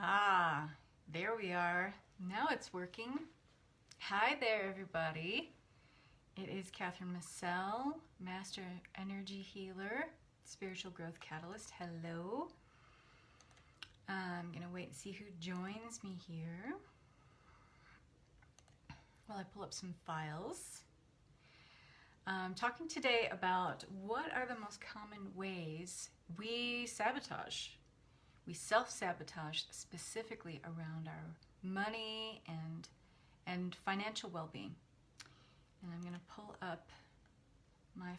Aha, there we are. Now it's working. Hi there, everybody. It is Catherine Massell, Master Energy Healer, Spiritual Growth Catalyst. Hello. I'm going to wait and see who joins me here while I pull up some files. I'm talking today about what are the most common ways we sabotage. We self-sabotage specifically around our money and financial well-being. And I'm going to pull up my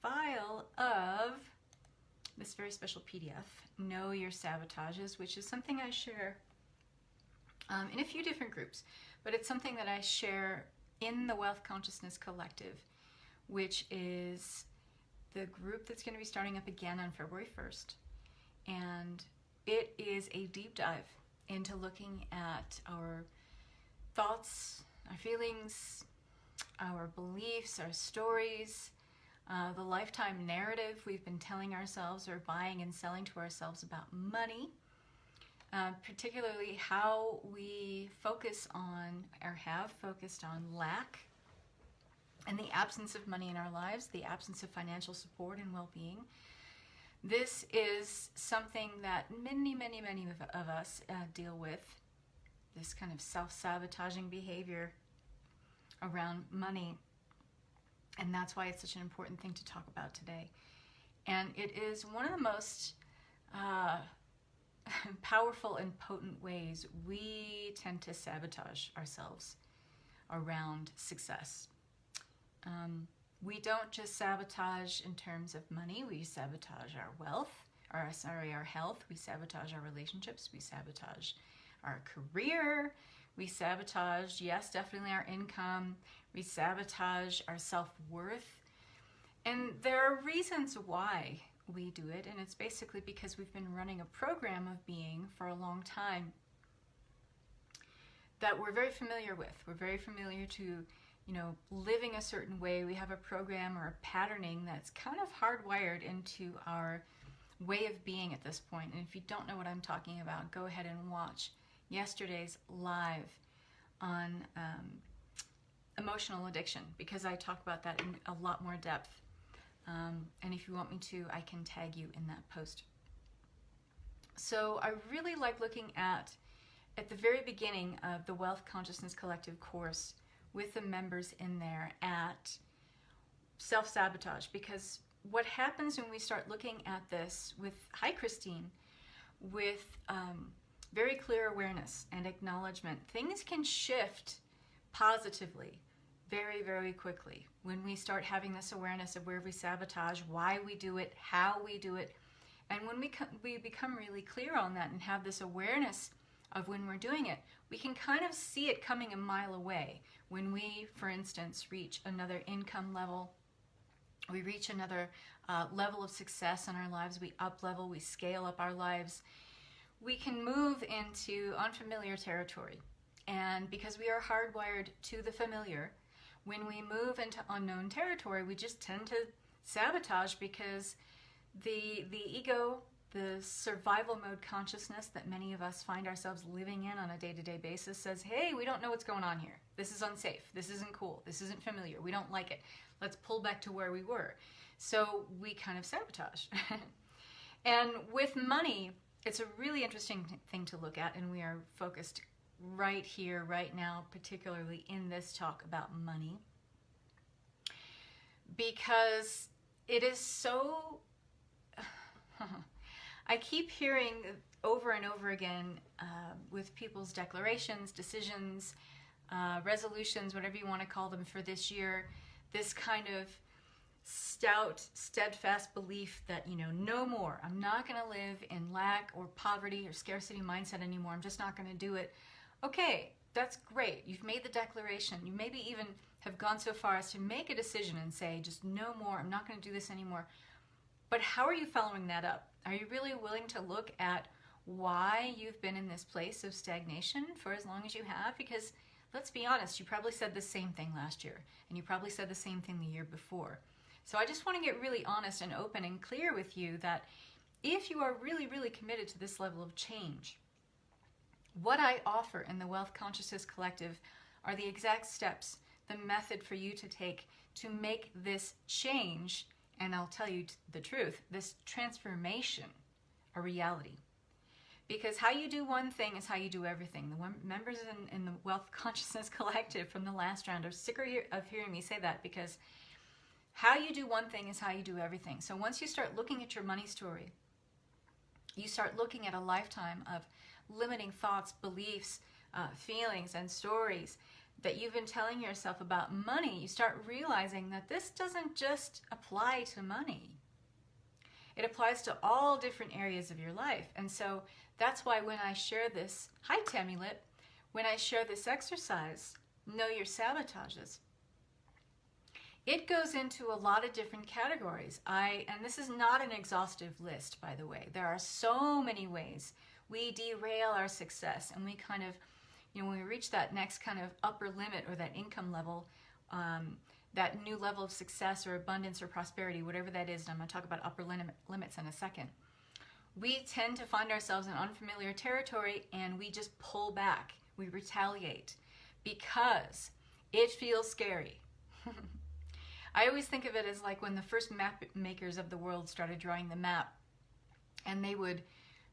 file of this very special PDF, Know Your Sabotages, which is something I share in a few different groups, but it's something that I share in the Wealth Consciousness Collective, which is the group that's going to be starting up again on February 1st. And it is a deep dive into looking at our thoughts, our feelings, our beliefs, our stories, the lifetime narrative we've been telling ourselves or buying and selling to ourselves about money, particularly how we focus on or have focused on lack and the absence of money in our lives, the absence of financial support and well-being. This is something that many of us deal with, this kind of self-sabotaging behavior around money. And that's why it's such an important thing to talk about today. And it is one of the most powerful and potent ways we tend to sabotage ourselves around success. We don't just sabotage in terms of money, we sabotage our wealth, our health, we sabotage our relationships, we sabotage our career, we sabotage, yes, definitely our income, we sabotage our self-worth. And there are reasons why we do it, and it's basically because we've been running a program of being for a long time that we're very familiar with. We're very familiar to living a certain way. We have a program or a patterning that's kind of hardwired into our way of being at this point. And if you don't know what I'm talking about, go ahead and watch yesterday's live on emotional addiction, because I talk about that in a lot more depth. And if you want me to, I can tag you in that post. So I really like looking at the very beginning of the Wealth Consciousness Collective course with the members in there at self-sabotage, because what happens when we start looking at this with, hi Christine, with very clear awareness and acknowledgement, things can shift positively very quickly when we start having this awareness of where we sabotage, why we do it, how we do it. And when we become really clear on that and have this awareness of when we're doing it, we can kind of see it coming a mile away. When we, for instance, reach another income level, we reach another level of success in our lives, we up level, we scale up our lives, we can move into unfamiliar territory. And because we are hardwired to the familiar, when we move into unknown territory, we just tend to sabotage, because the ego, the survival mode consciousness that many of us find ourselves living in on a day-to-day basis says, hey, we don't know what's going on here. This is unsafe. This isn't cool. This isn't familiar. We don't like it. Let's pull back to where we were. So we kind of sabotage. And with money, it's a really interesting thing to look at, and we are focused right here, right now, particularly in this talk about money, because it is so... I keep hearing over and over again with people's declarations, decisions, resolutions, whatever you want to call them for this year, this kind of stout, steadfast belief that, no more. I'm not going to live in lack or poverty or scarcity mindset anymore. I'm just not going to do it. Okay, that's great. You've made the declaration. You maybe even have gone so far as to make a decision and say, just no more. I'm not going to do this anymore. But how are you following that up? Are you really willing to look at why you've been in this place of stagnation for as long as you have? Because let's be honest, you probably said the same thing last year, and you probably said the same thing the year before. So I just want to get really honest and open and clear with you that if you are really, really committed to this level of change, What I offer in the Wealth Consciousness Collective are the exact steps, the method for you to take to make this change, and I'll tell you the truth, this transformation a reality. Because how you do one thing is how you do everything. The members in the Wealth Consciousness Collective from the last round are sick of hearing me say that, because how you do one thing is how you do everything. So once you start looking at your money story, you start looking at a lifetime of limiting thoughts, beliefs, feelings, and stories that you've been telling yourself about money, you start realizing that this doesn't just apply to money. It applies to all different areas of your life. And so that's why when I share this, hi Tammy Lit, when I share this exercise, know your sabotages, it goes into a lot of different categories. And this is not an exhaustive list, by the way. There are so many ways we derail our success, and we kind of, when we reach that next kind of upper limit, or that income level, that new level of success or abundance or prosperity, whatever that is, and I'm going to talk about upper limits in a second, we tend to find ourselves in unfamiliar territory, and we just pull back. We retaliate because it feels scary. I always think of it as like when the first map makers of the world started drawing the map, and they would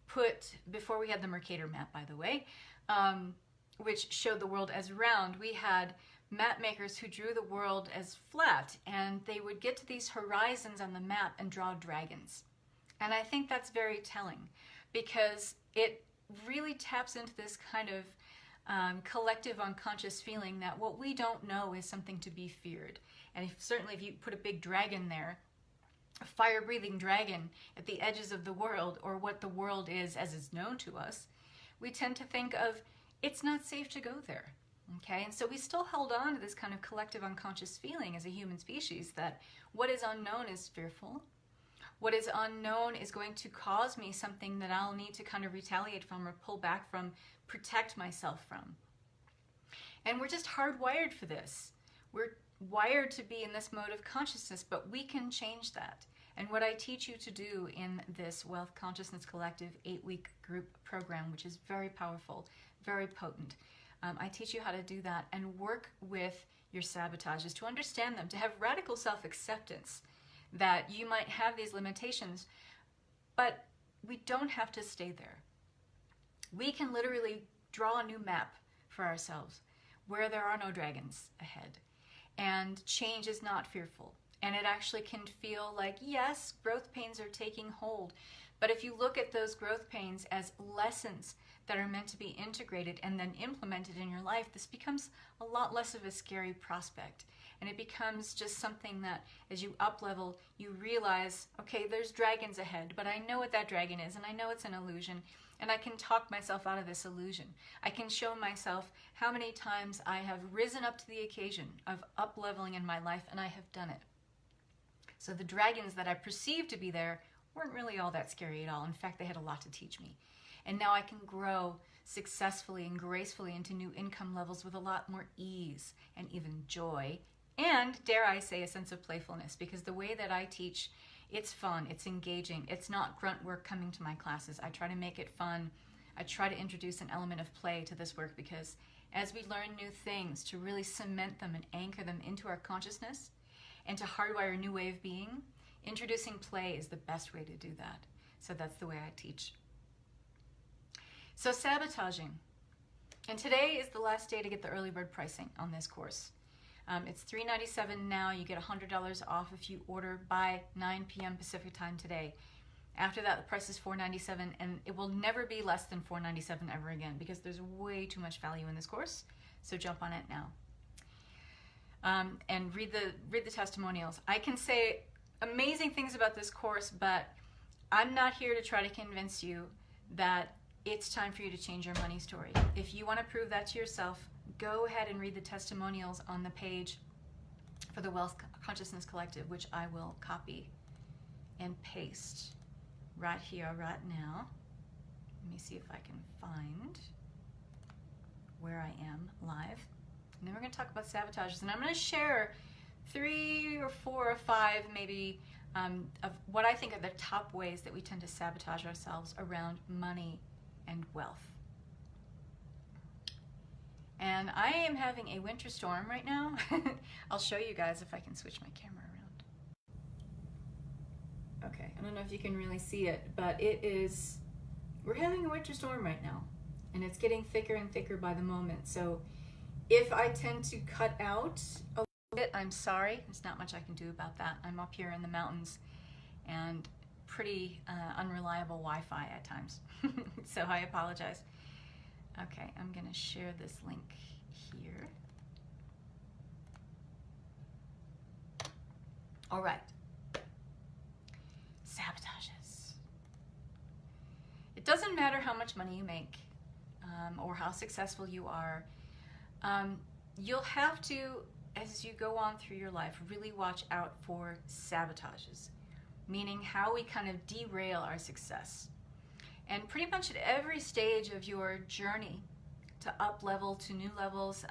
put, before we had the Mercator map, by the way, which showed the world as round, we had map makers who drew the world as flat, and they would get to these horizons on the map and draw dragons. And I think that's very telling, because it really taps into this kind of collective unconscious feeling that what we don't know is something to be feared. And certainly if you put a big dragon there, a fire-breathing dragon at the edges of the world, or what the world is as is known to us, we tend to think of, it's not safe to go there. Okay, and so we still hold on to this kind of collective unconscious feeling as a human species that what is unknown is fearful. What is unknown is going to cause me something that I'll need to kind of retaliate from, or pull back from, protect myself from. And we're just hardwired for this. We're wired to be in this mode of consciousness, but we can change that. And what I teach you to do in this Wealth Consciousness Collective 8-week group program, which is very powerful, very potent, I teach you how to do that and work with your sabotages, to understand them, to have radical self-acceptance that you might have these limitations, but we don't have to stay there. We can literally draw a new map for ourselves where there are no dragons ahead. And change is not fearful. And it actually can feel like, yes, growth pains are taking hold. But if you look at those growth pains as lessons that are meant to be integrated and then implemented in your life, this becomes a lot less of a scary prospect. And it becomes just something that as you up level, you realize, okay, there's dragons ahead, but I know what that dragon is, and I know it's an illusion, and I can talk myself out of this illusion. I can show myself how many times I have risen up to the occasion of up leveling in my life, and I have done it. So the dragons that I perceived to be there weren't really all that scary at all. In fact, they had a lot to teach me. And now I can grow successfully and gracefully into new income levels with a lot more ease and even joy, and dare I say a sense of playfulness, because the way that I teach, it's fun, it's engaging, it's not grunt work coming to my classes. I try to make it fun. I try to introduce an element of play to this work, because as we learn new things, to really cement them and anchor them into our consciousness and to hardwire a new way of being, introducing play is the best way to do that. So that's the way I teach. So sabotaging. And today is the last day to get the early bird pricing on this course. It's $397 now. You get $100 off if you order by 9 p.m. Pacific time today. After that, the price is $497, and it will never be less than $497 ever again, because there's way too much value in this course. So jump on it now. And read the testimonials. I can say amazing things about this course, but I'm not here to try to convince you that it's time for you to change your money story. If you want to prove that to yourself, go ahead and read the testimonials on the page for the Wealth Consciousness Collective, which I will copy and paste right here, right now. Let me see if I can find where I am live. And then we're going to talk about sabotages. And I'm going to share 3 or 4 or 5 maybe of what I think are the top ways that we tend to sabotage ourselves around money and wealth. And I am having a winter storm right now. I'll show you guys if I can switch my camera around. Okay, I don't know if you can really see it, but we're having a winter storm right now, and it's getting thicker and thicker by the moment. So if I tend to cut out a little bit, I'm sorry. There's not much I can do about that. I'm up here in the mountains and pretty unreliable Wi-Fi at times. So I apologize. Okay, I'm going to share this link here. All right. Sabotages. It doesn't matter how much money you make or how successful you are. You'll have to, as you go on through your life, really watch out for sabotages, meaning how we kind of derail our success. And pretty much at every stage of your journey to up level to new levels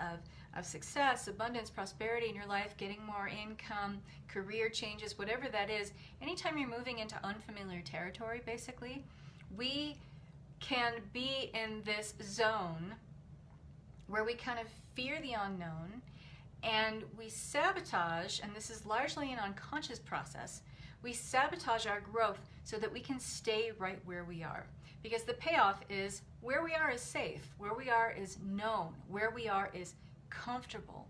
of success, abundance, prosperity in your life, getting more income, career changes, whatever that is, anytime you're moving into unfamiliar territory, basically, we can be in this zone where we kind of fear the unknown and we sabotage, and this is largely an unconscious process, we sabotage our growth so that we can stay right where we are. Because the payoff is where we are is safe, where we are is known, where we are is comfortable.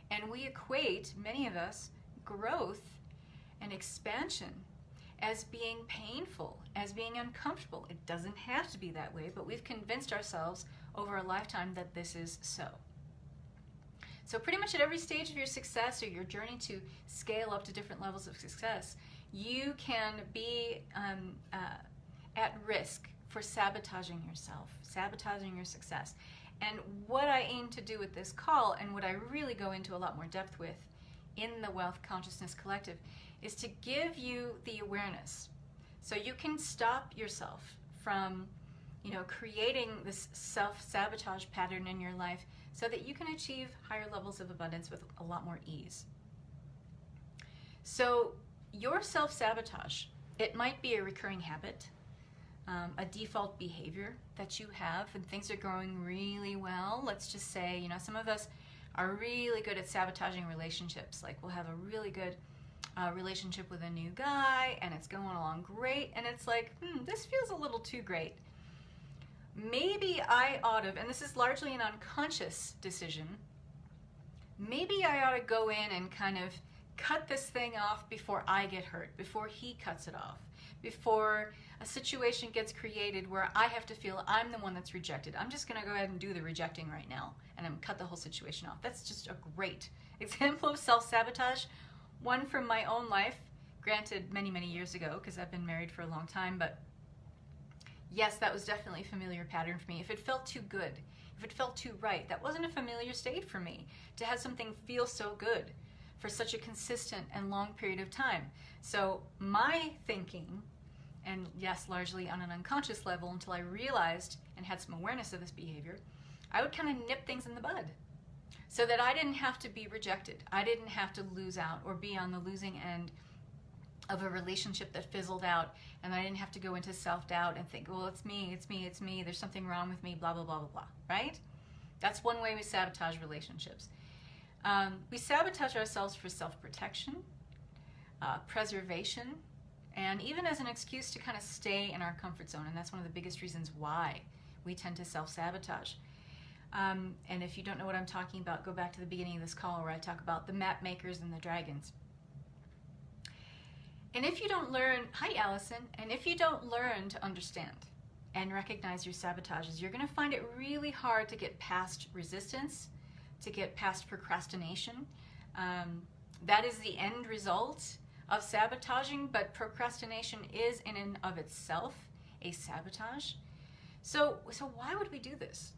And we equate, many of us, growth and expansion as being painful, as being uncomfortable. It doesn't have to be that way, but we've convinced ourselves over a lifetime that this is so. So pretty much at every stage of your success or your journey to scale up to different levels of success, you can be at risk for sabotaging yourself, sabotaging your success. And what I aim to do with this call, and what I really go into a lot more depth with in the Wealth Consciousness Collective, is to give you the awareness so you can stop yourself from, creating this self-sabotage pattern in your life so that you can achieve higher levels of abundance with a lot more ease. So your self-sabotage, it might be a recurring habit, a default behavior that you have, and things are going really well. Let's just say, some of us are really good at sabotaging relationships. Like we'll have a really good relationship with a new guy and it's going along great, and it's like, this feels a little too great. Maybe I ought to, and this is largely an unconscious decision, maybe I ought to go in and kind of cut this thing off before I get hurt, before he cuts it off, before a situation gets created where I have to feel I'm the one that's rejected. I'm just going to go ahead and do the rejecting right now and I'm cut the whole situation off. That's just a great example of self-sabotage, one from my own life, granted many, many years ago because I've been married for a long time, but yes, that was definitely a familiar pattern for me. If it felt too good, if it felt too right, that wasn't a familiar state for me to have something feel so good for such a consistent and long period of time. So my thinking, and yes, largely on an unconscious level until I realized and had some awareness of this behavior, I would kind of nip things in the bud so that I didn't have to be rejected. I didn't have to lose out or be on the losing end of a relationship that fizzled out, and I didn't have to go into self-doubt and think, well, it's me, there's something wrong with me, blah, blah, blah, blah, blah, right? That's one way we sabotage relationships. We sabotage ourselves for self-protection, preservation, and even as an excuse to kind of stay in our comfort zone. And that's one of the biggest reasons why we tend to self-sabotage. And if you don't know what I'm talking about, go back to the beginning of this call where I talk about the map makers and the dragons. And if you don't learn, hi Allison, and if you don't learn to understand and recognize your sabotages, you're going to find it really hard to get past resistance, to get past procrastination. That is the end result of sabotaging, but procrastination is in and of itself a sabotage. So why would we do this?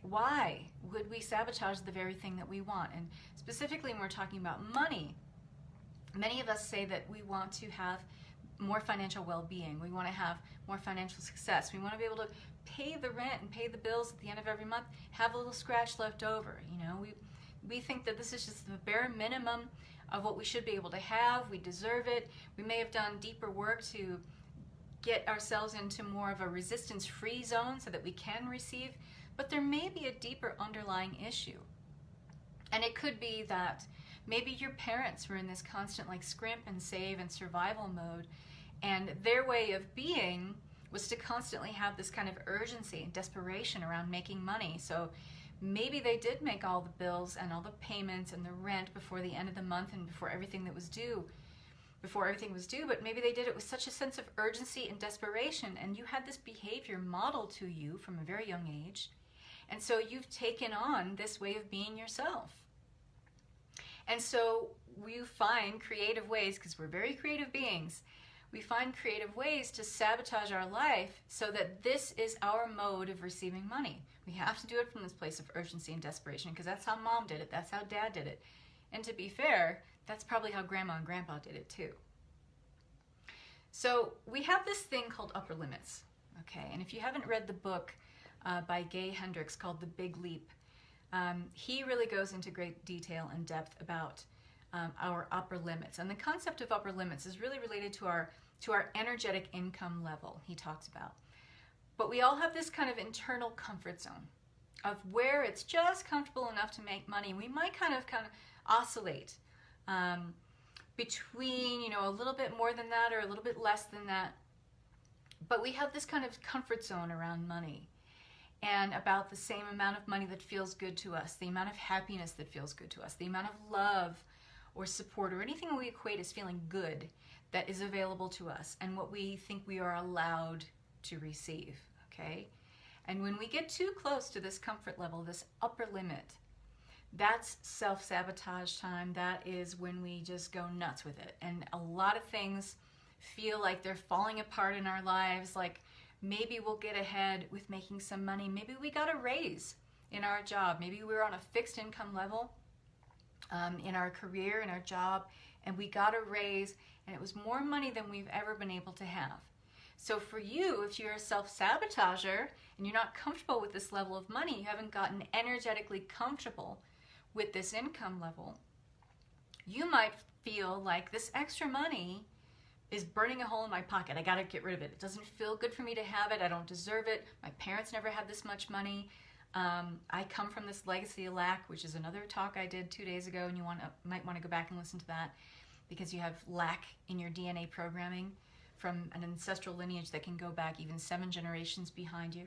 Why would we sabotage the very thing that we want? And specifically when we're talking about money, many of us say that we want to have more financial well-being. We want to have more financial success. We want to be able to pay the rent and pay the bills at the end of every month, have a little scratch left over. We think that this is just the bare minimum of what we should be able to have. We deserve it. We may have done deeper work to get ourselves into more of a resistance-free zone so that we can receive, but there may be a deeper underlying issue. And it could be that maybe your parents were in this constant like scrimp and save and survival mode, and their way of being was to constantly have this kind of urgency and desperation around making money. So maybe they did make all the bills and all the payments and the rent before the end of the month and before everything was due, but maybe they did it with such a sense of urgency and desperation, and you had this behavior modeled to you from a very young age, and so you've taken on this way of being yourself. And so we find creative ways, because we're very creative beings, we find creative ways to sabotage our life so that this is our mode of receiving money. We have to do it from this place of urgency and desperation, because that's how mom did it, that's how dad did it. And to be fair, that's probably how grandma and grandpa did it too. So we have this thing called upper limits, okay? And if you haven't read the book by Gay Hendricks called The Big Leap, he really goes into great detail and depth about our upper limits. And the concept of upper limits is really related to our energetic income level, he talks about. But we all have this kind of internal comfort zone of where it's just comfortable enough to make money. We might kind of oscillate between, a little bit more than that or a little bit less than that. But we have this kind of comfort zone around money, and about the same amount of money that feels good to us, the amount of happiness that feels good to us, the amount of love or support or anything we equate as feeling good that is available to us, and what we think we are allowed to receive, okay? And when we get too close to this comfort level, this upper limit, that's self-sabotage time. That is when we just go nuts with it. And a lot of things feel like they're falling apart in our lives. Like maybe we'll get ahead with making some money. Maybe we got a raise in our job. Maybe we're on a fixed income level in our career, in our job, and we got a raise, and it was more money than we've ever been able to have. So for you, if you're a self-sabotager and you're not comfortable with this level of money, you haven't gotten energetically comfortable with this income level, you might feel like this extra money is burning a hole in my pocket. I gotta get rid of it. It doesn't feel good for me to have it. I don't deserve it. My parents never had this much money. I come from this legacy of lack, which is another talk I did 2 days ago, and you might want to go back and listen to that, because you have lack in your DNA programming from an ancestral lineage that can go back even 7 generations behind you.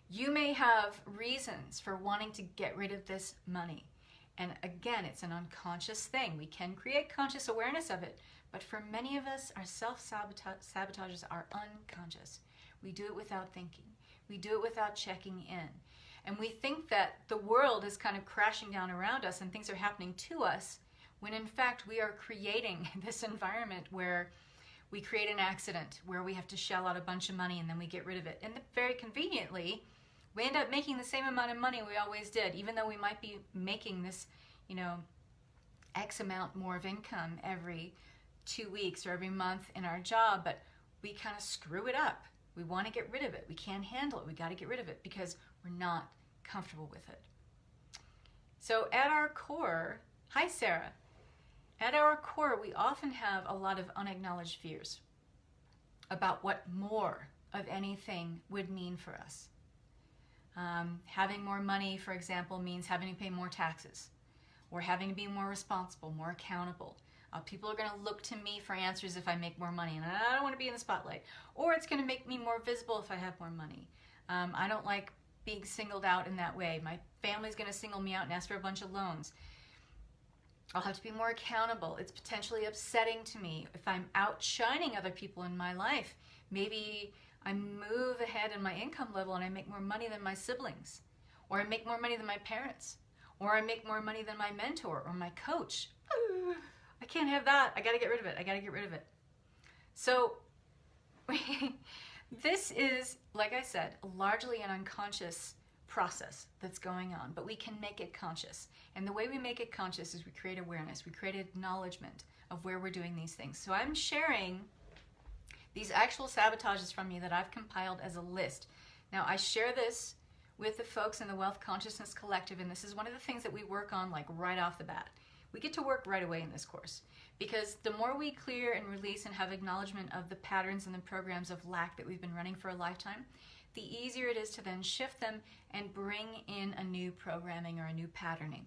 You may have reasons for wanting to get rid of this money. And again, it's an unconscious thing. We can create conscious awareness of it, but for many of us, our self-sabotages are unconscious. We do it without thinking. We do it without checking in. And we think that the world is kind of crashing down around us and things are happening to us, when in fact we are creating this environment where we create an accident, where we have to shell out a bunch of money and then we get rid of it. And very conveniently, we end up making the same amount of money we always did, even though we might be making this, X amount more of income every 2 weeks or every month in our job, but we kind of screw it up. We want to get rid of it. We can't handle it. We got to get rid of it because we're not comfortable with it. So at our core, hi Sarah, at our core, we often have a lot of unacknowledged fears about what more of anything would mean for us. Having more money, for example, means having to pay more taxes, or having to be more responsible, more accountable. People are going to look to me for answers if I make more money, and I don't want to be in the spotlight. Or it's going to make me more visible if I have more money. I don't like being singled out in that way. My family's going to single me out and ask for a bunch of loans. I'll have to be more accountable. It's potentially upsetting to me if I'm outshining other people in my life. Maybe I move ahead in my income level and I make more money than my siblings, or I make more money than my parents, or I make more money than my mentor or my coach. I can't have that. I got to get rid of it. I got to get rid of it. So this is, like I said, largely an unconscious process that's going on, but we can make it conscious. And the way we make it conscious is we create awareness. We create acknowledgement of where we're doing these things. So I'm sharing these actual sabotages from me that I've compiled as a list. Now, I share this with the folks in the Wealth Consciousness Collective, and this is one of the things that we work on like right off the bat. we get to work right away in this course, because the more we clear and release and have acknowledgement of the patterns and the programs of lack that we've been running for a lifetime, the easier it is to then shift them and bring in a new programming or a new patterning.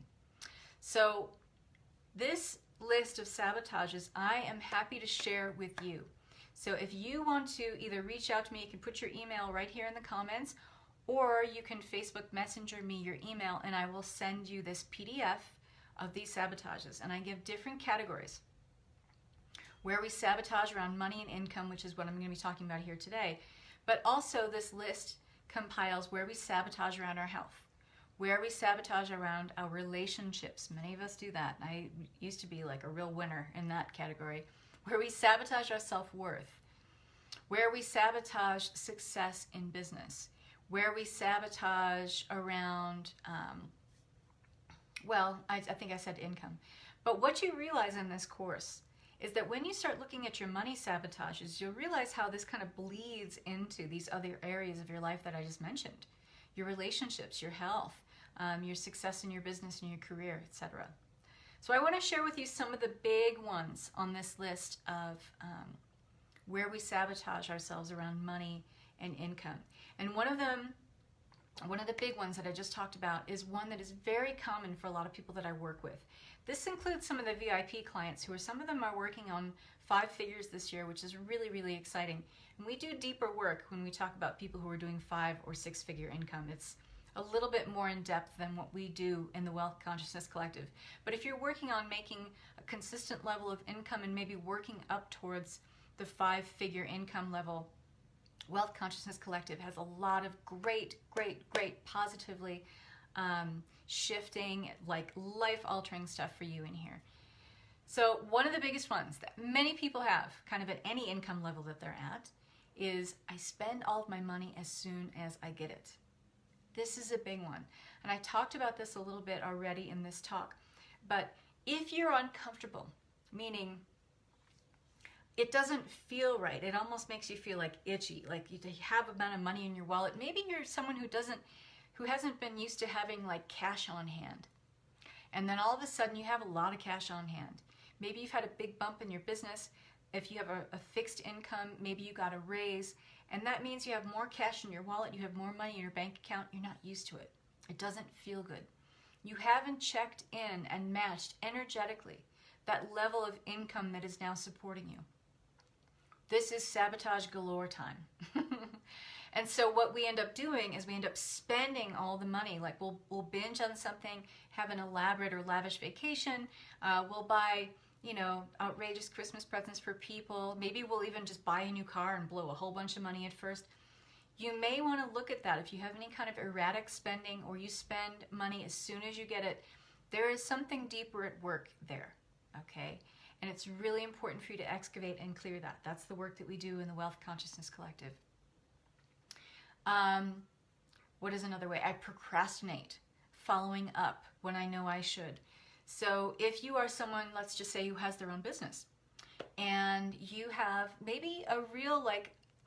So this list of sabotages I am happy to share with you. So if you want to either reach out to me, you can put your email right here in the comments, or you can Facebook Messenger me your email and I will send you this PDF of these sabotages. And I give different categories. Where we sabotage around money and income, which is what I'm going to be talking about here today. But also this list compiles where we sabotage around our health, where we sabotage around our relationships. Many of us do that. I used to be like a real winner in that category. Where we sabotage our self-worth, where we sabotage success in business, where we sabotage around, I think I said income. But what you realize in this course is that when you start looking at your money sabotages, you'll realize how this kind of bleeds into these other areas of your life that I just mentioned. Your relationships, your health, your success in your business and your career, etc. So I want to share with you some of the big ones on this list of where we sabotage ourselves around money and income. And one of the big ones that I just talked about is one that is very common for a lot of people that I work with. This includes some of the VIP clients who some of them are working on 5 figures this year, which is really, really exciting. And we do deeper work when we talk about people who are doing 5 or 6 figure income. It's a little bit more in depth than what we do in the Wealth Consciousness Collective. But if you're working on making a consistent level of income and maybe working up towards the 5 figure income level, Wealth Consciousness Collective has a lot of great positively shifting, like life-altering stuff for you in here. So one of the biggest ones that many people have, kind of at any income level that they're at, is I spend all of my money as soon as I get it. This is a big one. And I talked about this a little bit already in this talk. But if you're uncomfortable, meaning it doesn't feel right, it almost makes you feel like itchy, like you have a amount of money in your wallet. Maybe you're someone who hasn't been used to having like cash on hand. And then all of a sudden you have a lot of cash on hand. Maybe you've had a big bump in your business. If you have a fixed income, maybe you got a raise, and that means you have more cash in your wallet, you have more money in your bank account, you're not used to it. It doesn't feel good. You haven't checked in and matched energetically that level of income that is now supporting you. This is sabotage galore time. And so what we end up doing is we end up spending all the money. Like we'll binge on something, have an elaborate or lavish vacation, we'll buy outrageous Christmas presents for people. Maybe we'll even just buy a new car and blow a whole bunch of money at first. You may want to look at that. If you have any kind of erratic spending or you spend money as soon as you get it, there is something deeper at work there, okay? And it's really important for you to excavate and clear that. That's the work that we do in the Wealth Consciousness Collective. What is another way? I procrastinate following up when I know I should. So if you are someone, let's just say, who has their own business and you have maybe a real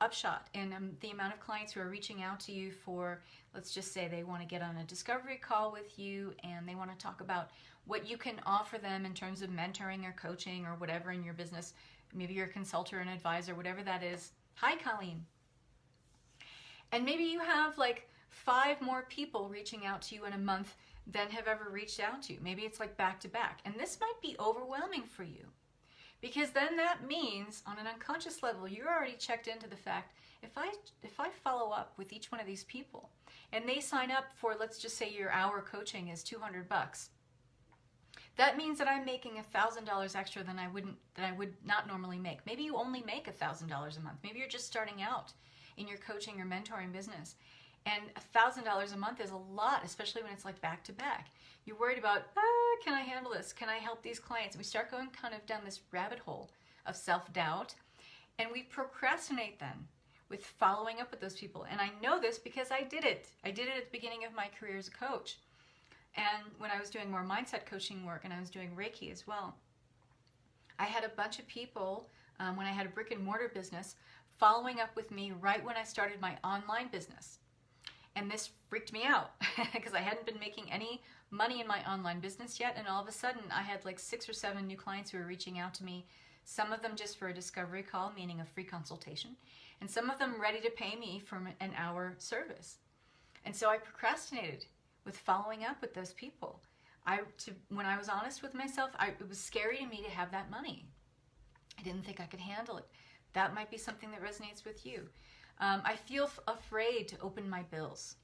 upshot in the amount of clients who are reaching out to you for, let's just say they want to get on a discovery call with you and they want to talk about what you can offer them in terms of mentoring or coaching or whatever in your business. Maybe you're a consultant or an advisor, whatever that is. Hi, Colleen. And maybe you have 5 more people reaching out to you in a month than have ever reached out to you. Maybe it's back to back. And this might be overwhelming for you, because then that means on an unconscious level, you're already checked into the fact, if I follow up with each one of these people and they sign up for, let's just say your hour coaching is $200, that means that I'm making $1,000 extra than I would not normally make. Maybe you only make $1,000 a month. Maybe you're just starting out in your coaching or mentoring business. And $1,000 a month is a lot, especially when it's back to back. You're worried about, can I handle this? Can I help these clients? And we start going kind of down this rabbit hole of self-doubt. And we procrastinate then with following up with those people. And I know this because I did it. I did it at the beginning of my career as a coach. And when I was doing more mindset coaching work and I was doing Reiki as well, I had a bunch of people, when I had a brick and mortar business, following up with me right when I started my online business. And this freaked me out because I hadn't been making any money in my online business yet. And all of a sudden I had like 6 or 7 new clients who were reaching out to me, some of them just for a discovery call, meaning a free consultation, and some of them ready to pay me for an hour service. And so I procrastinated with following up with those people. When I was honest with myself, it was scary to me to have that money. I didn't think I could handle it. That might be something that resonates with you. I feel afraid to open my bills.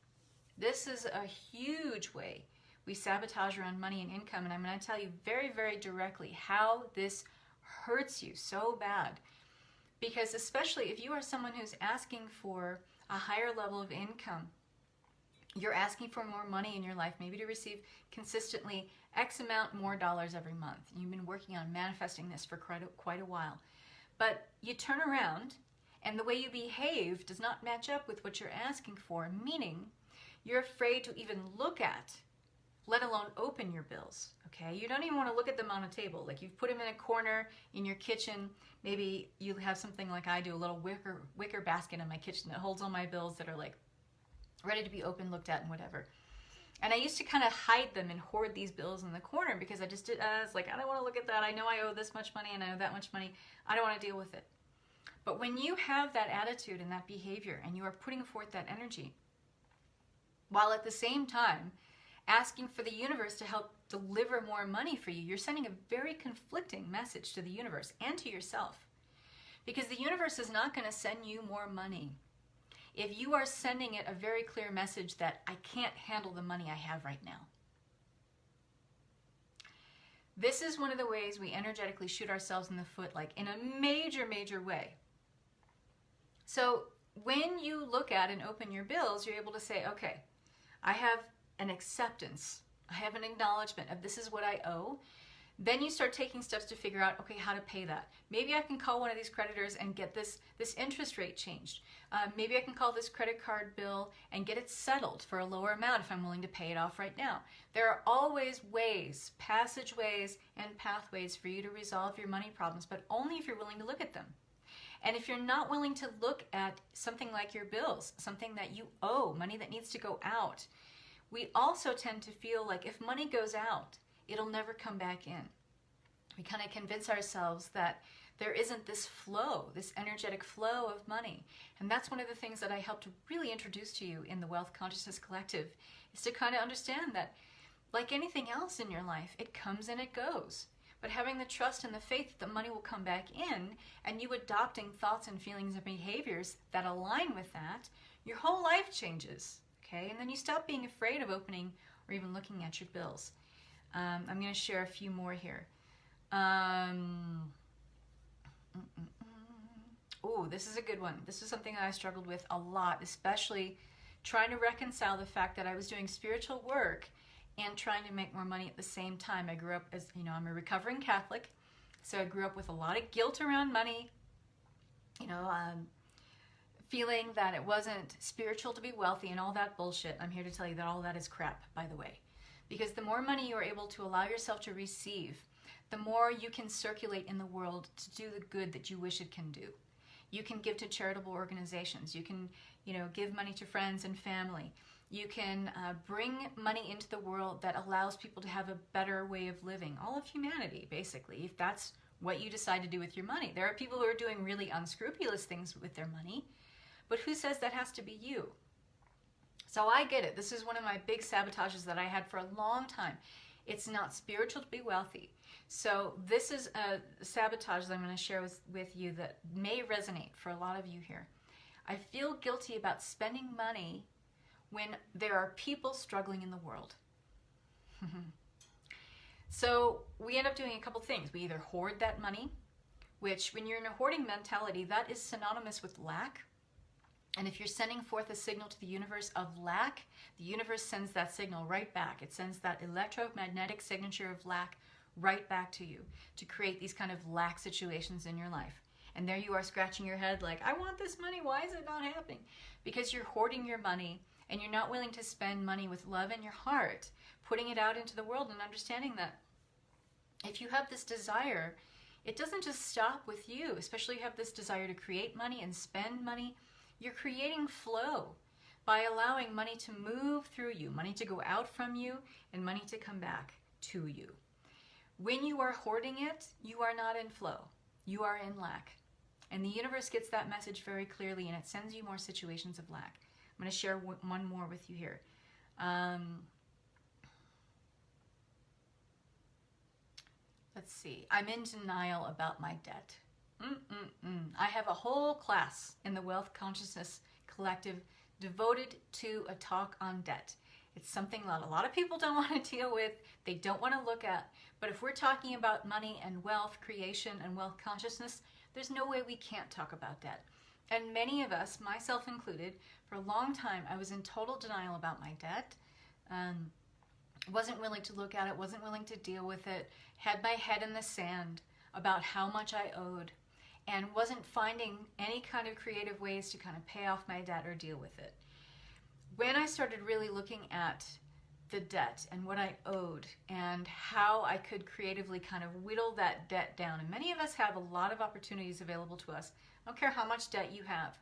This is a huge way we sabotage around money and income, and I'm going to tell you very, very directly how this hurts you so bad. Because especially if you are someone who's asking for a higher level of income, you're asking for more money in your life, maybe to receive consistently X amount more dollars every month. You've been working on manifesting this for quite a while. But you turn around and the way you behave does not match up with what you're asking for, meaning you're afraid to even look at, let alone open your bills, okay? You don't even want to look at them on a table. Like you've put them in a corner in your kitchen. Maybe you have something like I do, a little wicker basket in my kitchen that holds all my bills that are like ready to be opened, looked at, and whatever. And I used to kind of hide them and hoard these bills in the corner because I was like, I don't want to look at that. I know I owe this much money and I owe that much money. I don't want to deal with it. But when you have that attitude and that behavior and you are putting forth that energy, while at the same time asking for the universe to help deliver more money for you, you're sending a very conflicting message to the universe and to yourself. Because the universe is not going to send you more money if you are sending it a very clear message that I can't handle the money I have right now. This is one of the ways we energetically shoot ourselves in the foot, like in a major, major way. So when you look at and open your bills, you're able to say, okay, I have an acceptance. I have an acknowledgement of this is what I owe. Then you start taking steps to figure out, okay, how to pay that. Maybe I can call one of these creditors and get this interest rate changed. Maybe I can call this credit card bill and get it settled for a lower amount if I'm willing to pay it off right now. There are always ways, passageways, and pathways for you to resolve your money problems, but only if you're willing to look at them. And if you're not willing to look at something like your bills, something that you owe, money that needs to go out, we also tend to feel like if money goes out, it'll never come back in. We kind of convince ourselves that there isn't this flow, this energetic flow of money. And that's one of the things that I help to really introduce to you in the Wealth Consciousness Collective, is to kind of understand that, like anything else in your life, it comes and it goes. But having the trust and the faith that the money will come back in, and you adopting thoughts and feelings and behaviors that align with that, your whole life changes, okay? And then you stop being afraid of opening or even looking at your bills. I'm going to share a few more here. Oh, this is a good one. This is something that I struggled with a lot, especially trying to reconcile the fact that I was doing spiritual work and trying to make more money at the same time. I grew up as, I'm a recovering Catholic, so I grew up with a lot of guilt around money, feeling that it wasn't spiritual to be wealthy and all that bullshit. I'm here to tell you that all that is crap, by the way. Because the more money you are able to allow yourself to receive, the more you can circulate in the world to do the good that you wish it can do. You can give to charitable organizations. You can, give money to friends and family. You can bring money into the world that allows people to have a better way of living. All of humanity, basically, if that's what you decide to do with your money. There are people who are doing really unscrupulous things with their money, but who says that has to be you? So I get it. This is one of my big sabotages that I had for a long time. It's not spiritual to be wealthy. So this is a sabotage that I'm going to share with you that may resonate for a lot of you here. I feel guilty about spending money when there are people struggling in the world. So we end up doing a couple things. We either hoard that money, which when you're in a hoarding mentality, that is synonymous with lack. And if you're sending forth a signal to the universe of lack, the universe sends that signal right back. It sends that electromagnetic signature of lack right back to you to create these kind of lack situations in your life. And there you are scratching your head like, I want this money. Why is it not happening? Because you're hoarding your money and you're not willing to spend money with love in your heart, putting it out into the world and understanding that if you have this desire, it doesn't just stop with you, especially if you have this desire to create money and spend money. You're creating flow. by allowing money to move through you, money to go out from you, and money to come back to you. When you are hoarding it, you are not in flow. You are in lack. And the universe gets that message very clearly, and it sends you more situations of lack. I'm going to share one more with you here. Let's see. I'm in denial about my debt. I have a whole class in the Wealth Consciousness Collective devoted to a talk on debt. It's something that a lot of people don't want to deal with, they don't want to look at. But if we're talking about money and wealth creation and wealth consciousness, there's no way we can't talk about debt. And many of us, myself included, for a long time, I was in total denial about my debt. Wasn't willing to look at it, wasn't willing to deal with it, had my head in the sand about how much I owed, and wasn't finding any kind of creative ways to kind of pay off my debt or deal with it. When I started really looking at the debt and what I owed and how I could creatively kind of whittle that debt down, and many of us have a lot of opportunities available to us. I don't care how much debt you have.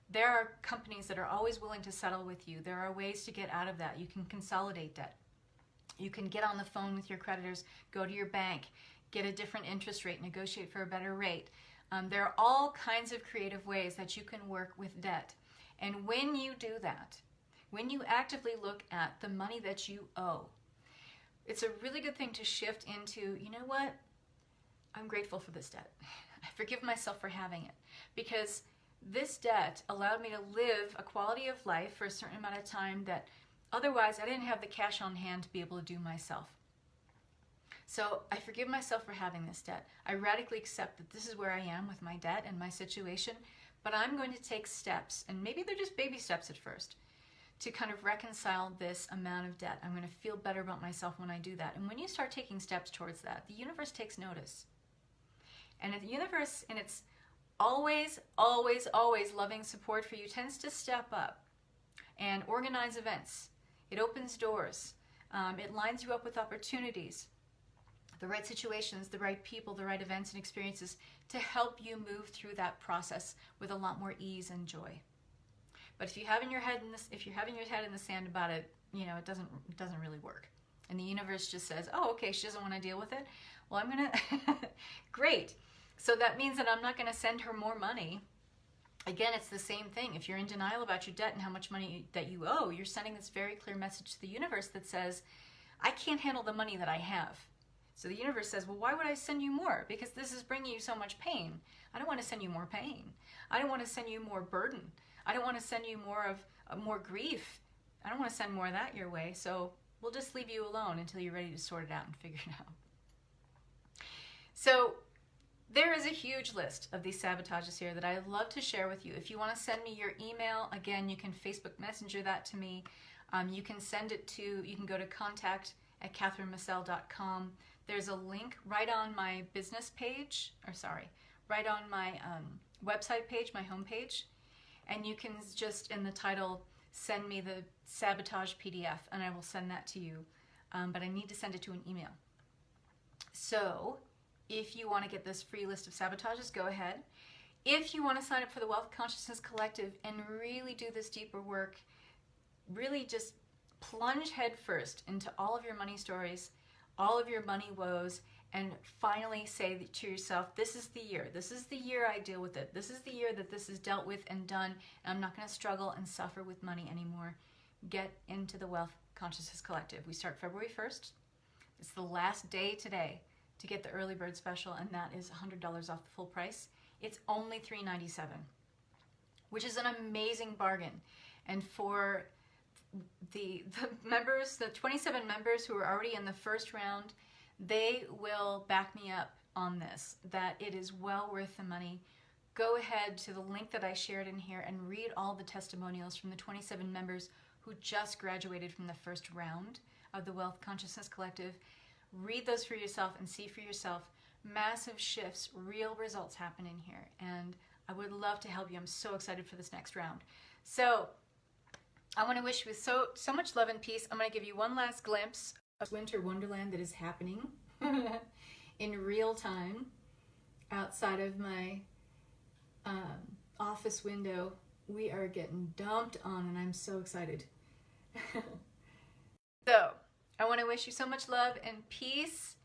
There are companies that are always willing to settle with you. There are ways to get out of that. You can consolidate debt. You can get on the phone with your creditors, go to your bank, get a different interest rate, negotiate for a better rate. There are all kinds of creative ways that you can work with debt. And when you do that, when you actively look at the money that you owe, it's a really good thing to shift into, you know what? I'm grateful for this debt. I forgive myself for having it, because this debt allowed me to live a quality of life for a certain amount of time that otherwise I didn't have the cash on hand to be able to do myself. So I forgive myself for having this debt. I radically accept that this is where I am with my debt and my situation, but I'm going to take steps, and maybe they're just baby steps at first, to kind of reconcile this amount of debt. I'm going to feel better about myself when I do that. And when you start taking steps towards that, the universe takes notice. And the universe, in its always, always, always loving support for you, tends to step up and organize events. It opens doors. It lines you up with opportunities, the right situations, the right people, the right events and experiences to help you move through that process with a lot more ease and joy. But if you're having your head in the sand about it, it doesn't really work. And the universe just says, oh, okay, she doesn't want to deal with it. Well, I'm going to, great. So that means that I'm not going to send her more money. Again, it's the same thing. If you're in denial about your debt and how much money that you owe, you're sending this very clear message to the universe that says, I can't handle the money that I have. So the universe says, well, why would I send you more? Because this is bringing you so much pain. I don't want to send you more pain. I don't want to send you more burden. I don't want to send you more grief. I don't want to send more of that your way. So we'll just leave you alone until you're ready to sort it out and figure it out. So there is a huge list of these sabotages here that I'd love to share with you. If you want to send me your email, again, you can Facebook Messenger that to me. You can send it to, you can go to contact@catherinemacel.com. There's a link right on my business page, right on my website page, my homepage. And you can just, in the title, send me the sabotage PDF, and I will send that to you. But I need to send it to an email. So if you want to get this free list of sabotages, go ahead. If you want to sign up for the Wealth Consciousness Collective and really do this deeper work, really just plunge headfirst into all of your money stories, all of your money woes, and finally say to yourself, this is the year. This is the year I deal with it. This is the year that this is dealt with and done, and I'm not going to struggle and suffer with money anymore. Get into the Wealth Consciousness Collective. We start February 1st. It's the last day today to get the early bird special, and that is $100 off the full price. It's only $397, which is an amazing bargain. And for the members, the 27 members who are already in the first round, they will back me up on this, that it is well worth the money. Go ahead to the link that I shared in here and read all the testimonials from the 27 members who just graduated from the first round of the Wealth Consciousness Collective. Read those for yourself and see for yourself massive shifts, real results happen in here. And I would love to help you. I'm so excited for this next round. So I want to wish you so much love and peace. I'm going to give you one last glimpse of winter wonderland that is happening in real time outside of my office window we are getting dumped on, and I'm so excited. So, I want to wish you so much love and peace.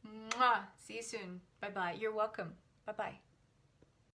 Mwah. See you soon. Bye-bye. You're welcome. Bye-bye.